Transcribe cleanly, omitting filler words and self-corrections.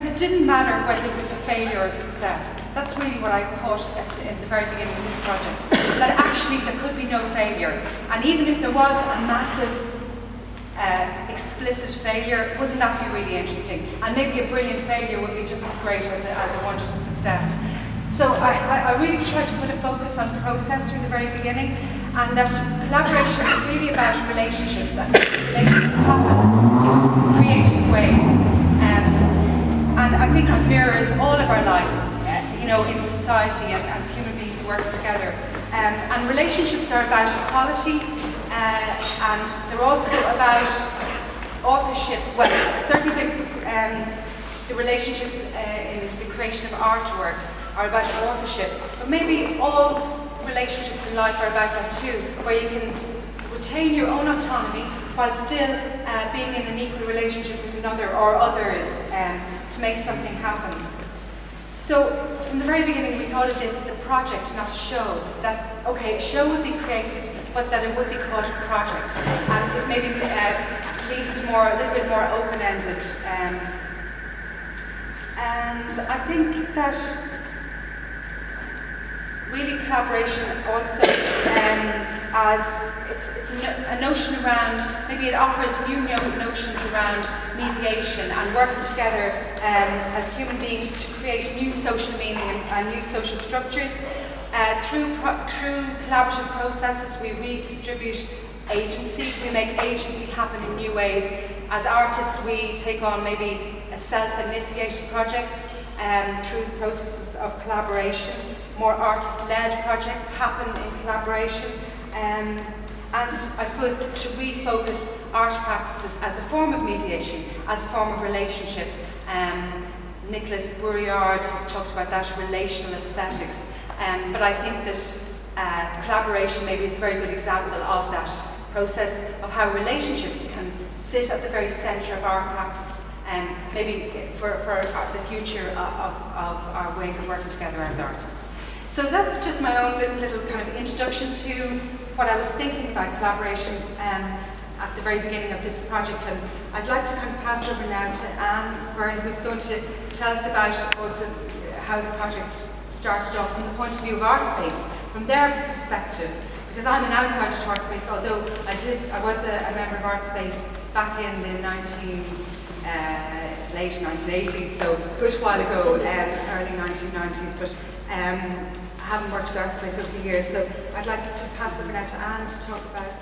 It didn't matter whether it was a failure or a success. That's really what I thought at the very beginning of this project. That actually there could be no failure. And even if there was a massive explicit failure, wouldn't that be really interesting? And maybe a brilliant failure would be just as great as a wonderful success. So I really tried to put a focus on process from the very beginning, and that collaboration is really about relationships, and relationships happen in creative ways. And I think it mirrors all of our life, in society and as human beings working together. And relationships are about equality, and they're also about authorship. Well, certainly the relationships in the creation of artworks are about authorship, but maybe all relationships in life are about that too, where you can retain your own autonomy while still being in an equal relationship with another or others to make something happen. So from the very beginning we thought of this as a project, not a show. That, okay, a show would be created, but that it would be called a project. And it maybe leaves it a little bit more open-ended. And I think that really collaboration also, as it's a notion around, maybe it offers new notions around mediation and working together as human beings to create new social meaning and new social structures. Through collaborative processes we redistribute agency, we make agency happen in new ways. As artists we take on maybe self-initiated projects through the processes of collaboration. More artist-led projects happen in collaboration, and I suppose to refocus art practices as a form of mediation, as a form of relationship. Nicholas Bourriard has talked about that, relational aesthetics, but I think that collaboration maybe is a very good example of that process of how relationships can sit at the very centre of art practice, and maybe for the future of our ways of working together as artists. So that's just my own little kind of introduction to what I was thinking about collaboration at the very beginning of this project. And I'd like to kind of pass over now to Aine Byrne, who's going to tell us about also how the project started off from the point of view of Artspace, from their perspective. Because I'm an outsider to Artspace, although I was a member of Artspace back in the late 1980s, so a good while ago, early 1990s, but I haven't worked with Artspace over the years, so I'd like to pass over now to Aine to talk about